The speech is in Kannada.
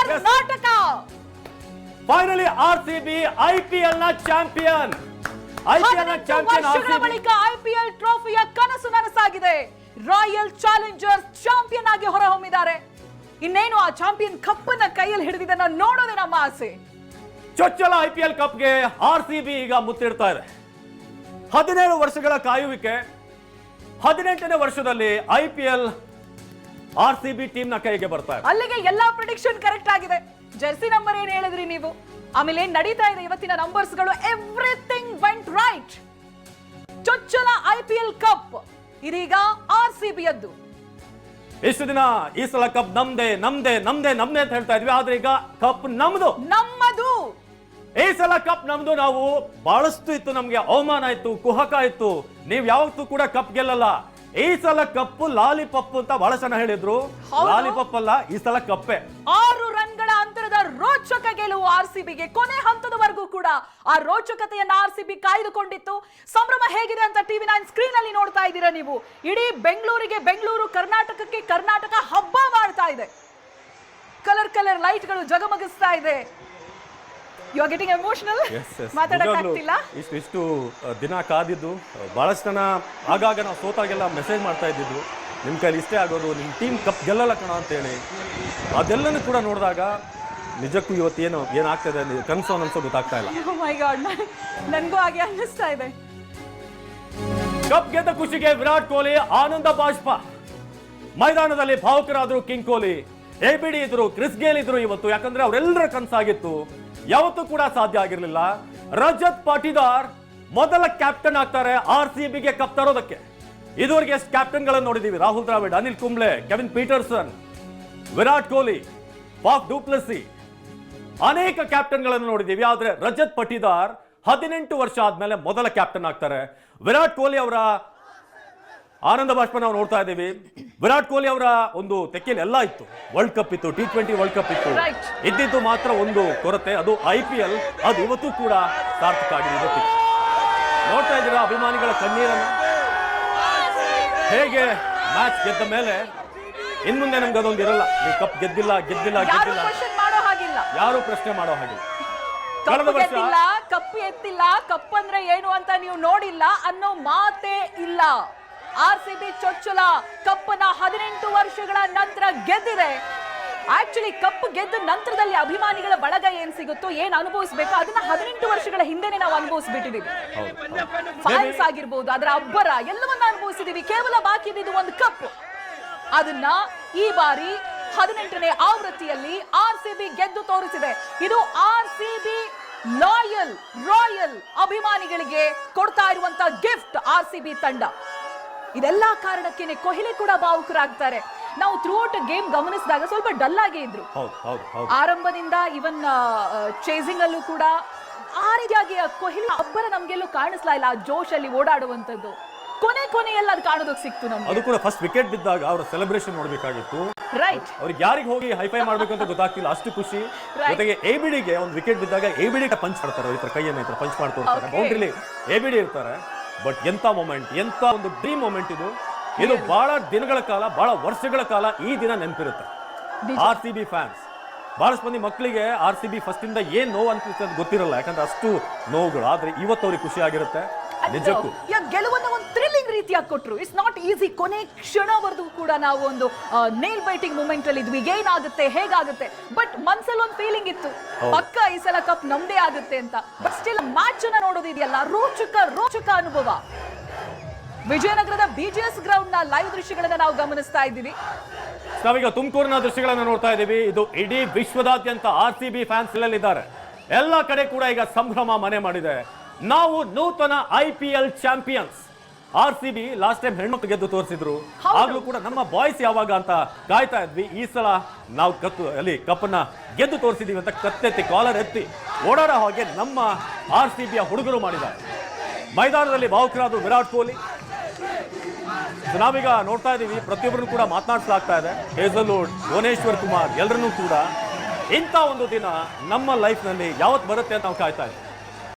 ಕರ್ನಾಟಕ ಫೈನಲಿ ಆರ್ಸಿಬಿ ಐಪಿಎಲ್ ನ ಚಾಂಪಿಯನ್. ವರ್ಷಗಳ ಬಳಿಕ ಐಪಿಎಲ್ ಟ್ರೋಫಿಯ ಕನಸು ನನಸಾಗಿದೆ. ರಾಯಲ್ ಚಾಲೆಂಜರ್ಸ್ ಚಾಂಪಿಯನ್ ಆಗಿ ಹೊರಹೊಮ್ಮಿದ್ದಾರೆ. ಇನ್ನೇನು ಆ ಚಾಂಪಿಯನ್ ಕಪ್ ಅನ್ನ ಕೈಯಲ್ಲಿ ಹಿಡಿದಿದ್ದನ್ನ ನೋಡೋದೇ ನಮ್ಮ ಆಸೆ. ಚೊಚ್ಚಲ ಐಪಿಎಲ್ ಕಪ್ಗೆ ಆರ್ಸಿಬಿ ಈಗ ಮುತ್ತಿಡ್ತಾ ಇದೆ. 17 ವರ್ಷಗಳ ಕಾಯುವಿಕೆ, 18ನೇ ವರ್ಷದಲ್ಲಿ ಐಪಿಎಲ್ ಆರ್ಸಿಬಿ ಟೀಮ್ ನ ಕೈಗೆ ಬರ್ತಾ ಇದೆ. ಅಲ್ಲಿಗೆ ಎಲ್ಲಾ ಪ್ರಿಡಿಕ್ಷನ್ ಕರೆಕ್ಟ್ ಆಗಿದೆ. ಜರ್ಸಿ ನಂಬರ್ ಏನ್ ಹೇಳಿದ್ರಿ ನೀವು, ಆಮೇಲೆ ಏನ್ ನಡೀತಾ ಇದೆ ಇವತ್ತಿನ ನಂಬರ್ಸ್ ಗಳು, ಎವ್ರಿಥಿಂಗ್ ವೆಂಟ್ ರೈಟ್. ಚೊಚ್ಚಲ ಐಪಿಎಲ್ ಕಪ್ ಇದೀಗ ಆರ್ಸಿಬಿ ಯದ್ದು. ಇಷ್ಟು ದಿನ ಈ ಸಲ ಕಪ್ ನಮ್ದೇ ನಮ್ದೇ ನಮ್ದೇ ನಮ್ದೇ ಅಂತ ಹೇಳ್ತಾ ಇದ್ವಿ, ಆದ್ರೆ ಈಗ ಕಪ್ ನಮ್ಮದು. ಈ ಸಲ ಕಪ್ ನಮ್ದು. ನಾವು ಬಹಳಷ್ಟು ಇತ್ತು, ನಮ್ಗೆ ಅವಮಾನ ಇತ್ತು, ಕುಹಕ ಇತ್ತು, ನೀವ್ ಯಾವತ್ತೂ ಕೂಡ ಕಪ್ ಗೆಲ್ಲಲ್ಲ. ಈ ಸಲ ಕಪ್ಪು ಲಾಲಿಪಪ್ ಅಂತ ಬಹಳ ಜನ ಹೇಳಿದ್ರು. ಲಾಲಿಪಪ್ ಅಲ್ಲ, ಈ ಸಲ ಕಪ್ಪೆ. 6 ರನ್ಗಳ ಅಂತರದ ರೋಚಕ ಗೆಲುವು ಆರ್ಸಿಬಿಗೆ. ಕೊನೆ ಹಂತದವರೆಗೂ ಕೂಡ ಆ ರೋಚಕತೆಯನ್ನ ಆರ್ಸಿಬಿ ಕಾಯ್ದುಕೊಂಡಿತ್ತು. ಸಂಭ್ರಮ ಹೇಗಿದೆ ಅಂತ ಟಿವಿ 9 ಸ್ಕ್ರೀನ್ ಅಲ್ಲಿ ನೋಡ್ತಾ ಇದ್ದೀರಾ ನೀವು. ಇಡೀ ಬೆಂಗಳೂರಿಗೆ ಬೆಂಗಳೂರು, ಕರ್ನಾಟಕಕ್ಕೆ ಕರ್ನಾಟಕ ಹಬ್ಬ ಮಾಡ್ತಾ ಇದೆ. ಕಲರ್ ಲೈಟ್ ಗಳು ಜಗಮಗಿಸ್ತಾ ಇದೆ. You are getting emotional. ಮಾತಾಡಕ್ಕಾಗ್ತಿಲ್ಲ. ಇಷ್ಟು ದಿನ ಕಾದಿದ್ದು, ಬಹಳಷ್ಟು ಜನ ಆಗಾಗ ನಾವು ಸೋತಾಗೆಲ್ಲ ಮೆಸೇಜ್ ಮಾಡ್ತಾ ಇದ್ದಿದ್ದು, ನಿಮ್ಮ ಕೈಲಿ ಇಷ್ಟೇ ಆಗೋದು, ನಿಮ್ಮ ಟೀಮ್ ಕಪ್ ಗೆಲ್ಲಲ್ಲ ಕಣ ಅಂತೇಳಿ. ಅದೆಲ್ಲನೂ ಕೂಡ ನೋಡಿದಾಗ ನಿಜಕ್ಕೂ ಇವತ್ತೇನು ಏನಾಗ್ತದೆ ಕನಸು ಅನ್ಸೋ ಗೊತ್ತಾಗ್ತಾ ಇಲ್ಲ. ಮೈ ಗಾಡ್, ನನಗೂ ಹಾಗೆ ಅನ್ನಿಸ್ತಾ ಇದೆ. ಕಪ್ ಗೆದ್ದ ಖುಷಿಗೆ ವಿರಾಟ್ ಕೊಹ್ಲಿ ಆನಂದ ಬಾಷ್ಪ. ಮೈದಾನದಲ್ಲಿ ಭಾವುಕರಾದ್ರು ಕಿಂಗ್ ಕೊಹ್ಲಿ, ಎಬಿಡಿ ಇದ್ರು, ಕ್ರಿಸ್ ಗೇಲ್ ಇದ್ರು ಇವತ್ತು. ಯಾಕಂದ್ರೆ ಅವರೆಲ್ಲರ ಕನಸಾಗಿತ್ತು, ಯಾವತ್ತೂ ಕೂಡ ಸಾಧ್ಯ ಆಗಿರಲಿಲ್ಲ. ರಜತ್ ಪಾಟಿದಾರ್ ಮೊದಲ ಕ್ಯಾಪ್ಟನ್ ಆಗ್ತಾರೆ ಆರ್ಸಿಬಿಗೆ ಕಪ್ ತರೋದಕ್ಕೆ. ಇದುವರೆಗೆ ಎಷ್ಟು ಕ್ಯಾಪ್ಟನ್ ಗಳನ್ನು ನೋಡಿದೀವಿ? Rahul Dravid, Anil Kumble, Kevin Pietersen, Virat Kohli, Faf du Plessis, ಅನೇಕ ಕ್ಯಾಪ್ಟನ್ ಗಳನ್ನು ನೋಡಿದೀವಿ. ಆದ್ರೆ ರಜತ್ ಪಾಟಿದಾರ್ 18 ವರ್ಷ ಆದ್ಮೇಲೆ ಮೊದಲ ಕ್ಯಾಪ್ಟನ್ ಆಗ್ತಾರೆ. ವಿರಾಟ್ ಕೊಹ್ಲಿ ಅವರ ಆನಂದ ಬಾಷ್ಪ ನಾವು ನೋಡ್ತಾ ಇದ್ದೀವಿ. ವಿರಾಟ್ ಕೊಹ್ಲಿ ಅವರ ಒಂದು ತೆಕ್ಕೆಯಲ್ಲಿ ಎಲ್ಲ ಇತ್ತು. ವರ್ಲ್ಡ್ ಕಪ್ ಇತ್ತು, T20 ವರ್ಲ್ಡ್ ಕಪ್ ಇತ್ತು. ಇದ್ದಿದ್ದು ಮಾತ್ರ ಒಂದು ಕೊರತೆ, ಅದು ಐಪಿಎಲ್. ಅದು ಇವತ್ತು ಕೂಡ ಸಾರ್ಥಕ ಆಗಿದೆ. ಇವತ್ತು ನೋಡ್ತಾ ಇದ್ದೀರಾ ಅಭಿಮಾನಿಗಳ ಕಣ್ಣೀರನ್ನು. ಹೇಗೆ ಮ್ಯಾಚ್ ಗೆದ್ದ ಮೇಲೆ ಇನ್ಮುಂದೆ ನಮ್ಗೆ ಅದೊಂದು ಇರಲ್ಲ, ನೀವು ಕಪ್ ಗೆದ್ದಿಲ್ಲ ಗೆದ್ದಿಲ್ಲ ಗೆದ್ದಿಲ್ಲ, ಯಾರು ಪ್ರಶ್ನೆ ಮಾಡೋ ಹಾಗಿಲ್ಲ. ಕಳೆದ ವರ್ಷ ಕಪ್ ಎತ್ತಿಲ್ಲ, ಕಪ್ ಅಂದ್ರೆ ಏನು ಅಂತ ನೀವು ನೋಡಿಲ್ಲ ಅನ್ನೋ ಮಾತೇ ಇಲ್ಲ. ಆರ್ಸಿಬಿ ಚೊಚ್ಚಲ ಕಪ್ಪನ 18 ವರ್ಷಗಳ ನಂತರ ಗೆದ್ದಿದೆ. ಆಕ್ಚುಲಿ ಕಪ್ ಗೆದ್ದ ನಂತರದಲ್ಲಿ ಅಭಿಮಾನಿಗಳ ಬಳಗ ಏನ್ ಸಿಗುತ್ತೋ, ಏನ್ ಅನುಭವಿಸಬೇಕು, ಅದನ್ನ 18 ವರ್ಷಗಳ ಹಿಂದೆನೆ ನಾವು ಅನುಭವಿಸ್ಬಿಟ್ಟಿದೀವಿ. ಫ್ಯಾನ್ಸ್ ಆಗಿರ್ಬೋದು, ಅದರ ಅಬ್ಬರ ಎಲ್ಲವನ್ನ ಅನುಭವಿಸಿದೀವಿ. ಕೇವಲ ಬಾಕಿ ಇದ್ದಿದ್ದು ಒಂದು ಕಪ್. ಅದನ್ನ ಈ ಬಾರಿ 18ನೇ ಆವೃತ್ತಿಯಲ್ಲಿ ಆರ್ಸಿಬಿ ಗೆದ್ದು ತೋರಿಸಿದೆ. ಇದು ಆರ್ಸಿಬಿ ರಾಯಲ್ ಅಭಿಮಾನಿಗಳಿಗೆ ಕೊಡ್ತಾ ಇರುವಂತ ಗಿಫ್ಟ್. ಆರ್ಸಿಬಿ ತಂಡ ಇದೆಲ್ಲಾ ಕಾರಣಕ್ಕೇನೆ ಕೊಹ್ಲಿ ಕೂಡ ಭಾವುಕರಾಗ್ತಾರೆ. ನಾವು ಥ್ರೂ ಔಟ್ ಗೇಮ್ ಗಮನಿಸಿದಾಗ ಸ್ವಲ್ಪ ಡಲ್ ಆಗೇ ಇದ್ರು. ಆರಂಭದಿಂದ ಇವನ್ ಚೇಸಿಂಗ್ ಅಲ್ಲೂ ಕೂಡ ಆ ರೀತಿಯಾಗಿ ಕೊಹ್ಲಿ ಅಬ್ಬರ ನಮ್ಗೆಲ್ಲೂ ಕಾಣಿಸ್ಲಾ ಇಲ್ಲ. ಆ ಜೋಶ್ ಅಲ್ಲಿ ಓಡಾಡುವಂತದ್ದು ಕೊನೆಯಲ್ಲಿ ಅದು ಕಾಣೋದಕ್ಕೆ ಸಿಕ್ತು ನಮ್ಗೆ. ಅದು ಕೂಡ ಫಸ್ಟ್ ವಿಕೆಟ್ ಬಿದ್ದಾಗ ಅವರ ಸೆಲೆಬ್ರೇಷನ್ ನೋಡ್ಬೇಕಾಗಿತ್ತು. ರೈಟ್, ಅವ್ರಿಗೆ ಯಾರಿಗೆ ಹೋಗಿ ಹೈಫೈ ಮಾಡ್ಬೇಕು ಅಂತ ಗೊತ್ತಾಗ್ತಿಲ್ಲ, ಅಷ್ಟು ಖುಷಿ. ಜೊತೆಗೆ ಎಬಿಡಿಗೆ ಒಂದು ವಿಕೆಟ್ ಬಿದ್ದಾಗ ಎಬಿಡಿಗೆ ಪಂಚ್ ಮಾಡ್ತಾರೆ, ಈ ತರ ಕೈಯನ್ನು ಪಂಚ್ ಮಾಡ್ತಾರೆ. ಬೌಂಡ್ರಿಲಿ ಎಬಿಡಿ ಇರ್ತಾರೆ. ಬಟ್ ಎಂತ ಮೊಮೆಂಟ್, ಎಂತ ಒಂದು ಡ್ರೀಮ್ ಮೊಮೆಂಟ್ ಇದು. ಇದು ಬಹಳ ದಿನಗಳ ಕಾಲ, ಬಹಳ ವರ್ಷಗಳ ಕಾಲ ಈ ದಿನ ನೆನಪಿರುತ್ತೆ. ಆರ್ಸಿಬಿ ಫ್ಯಾನ್ಸ್ ಬಹಳಷ್ಟು ಮಂದಿ ಮಕ್ಕಳಿಗೆ ಆರ್ಸಿಬಿ ಫಸ್ಟ್ ಇಂದ ಏನ್ ನೋವು ಅಂತ ಗೊತ್ತಿರಲ್ಲ, ಯಾಕಂದ್ರೆ ಅಷ್ಟು ನೋವುಗಳು. ಆದ್ರೆ ಇವತ್ತು ಅವ್ರಿಗೆ ಖುಷಿ ಆಗಿರುತ್ತೆ. ನಿಜಕ್ಕೂ ಗೆಲುವನ್ನು ಒಂದು ಥ್ರಿಲ್ಲಿಂಗ್ ರೀತಿಯಾಗಿ ಕೊಟ್ರು. It's not easy. ಕೊನೆ ಕ್ಷಣವರೆಗೂ ಕೂಡ ನಾವು ಒಂದು ನೇಲ್ ಬೈಟಿಂಗ್ ಮೂಮೆಂಟ್ ಅಲ್ಲಿ ಇದ್ವಿ. ಏನಾಗುತ್ತೆ, ಹೇಗಾಗುತ್ತೆ, ಬಟ್ ಮನ್ಸಲ್ಲಿ ಒಂದು ಫೀಲಿಂಗ್ ಇತ್ತು, ಪಕ್ಕ ಈ ಸಲ ಕಪ್ ನಮ್ದೇ ಆಗುತ್ತೆ ಅಂತ. ಬಟ್ ಸ್ಟಿಲ್ ಮ್ಯಾಚ್ ಅನ್ನ ನೋಡೋದಿದೆಯಲ್ಲ, ರೋಚಕ ಅನುಭವ. ವಿಜಯನಗರದ BGS ಗ್ರೌಂಡ್ ನ ಲೈವ್ ದೃಶ್ಯಗಳನ್ನ ನಾವು ಗಮನಿಸ್ತಾ ಇದ್ದೀವಿ. ನಾವೀಗ ತುಮಕೂರಿನ ದೃಶ್ಯಗಳನ್ನು ನೋಡ್ತಾ ಇದ್ದೀವಿ. ಇದು ಇಡೀ ವಿಶ್ವದಾದ್ಯಂತ ಆರ್ಸಿಬಿ ಫ್ಯಾನ್ಸ್ ಇಲ್ಲಿದ್ದಾರೆ. ಎಲ್ಲ ಕಡೆ ಕೂಡ ಈಗ ಸಂಭ್ರಮ ಮನೆ ಮಾಡಿದೆ. ನಾವು ನೂತನ IPL champions. RCB last time ಹೆಣ್ಮಕ್ಳು ಗೆದ್ದು ತೋರಿಸಿದ್ರು, ಆಗ್ಲೂ ಕೂಡ ನಮ್ಮ ಬಾಯ್ಸ್ ಯಾವಾಗ ಅಂತ ಕಾಯ್ತಾ ಇದ್ವಿ. ಈ ಸಲ ನಾವು ಅಲ್ಲಿ ಕಪ್ಪನ್ನ ಗೆದ್ದು ತೋರಿಸಿದೀವಿ ಅಂತ ಕತ್ತೆತ್ತಿ ಕಾಲರ್ ಎತ್ತಿ ಓಡಾಡೋ ಹಾಗೆ ನಮ್ಮ ಆರ್ಸಿಬಿಯ ಹುಡುಗರು ಮಾಡಿದ್ದಾರೆ. ಮೈದಾನದಲ್ಲಿ ಭಾವುಕರಾದ ವಿರಾಟ್ ಕೊಹ್ಲಿ. ನಾವೀಗ ನೋಡ್ತಾ ಇದ್ದೀವಿ, ಪ್ರತಿಯೊಬ್ಬರನ್ನು ಕೂಡ ಮಾತನಾಡಿಸಲಾಗ್ತಾ ಇದೆ. ಹೇಜಲ್ವುಡ್, ಭುವನೇಶ್ವರ್ ಕುಮಾರ್ ಎಲ್ಲರನ್ನೂ ಕೂಡ. ಇಂಥ ಒಂದು ದಿನ ನಮ್ಮ ಲೈಫ್ನಲ್ಲಿ ಯಾವತ್ತು ಬರುತ್ತೆ ಅಂತ ನಾವು ಕಾಯ್ತಾ ಇದ್ದೀವಿ.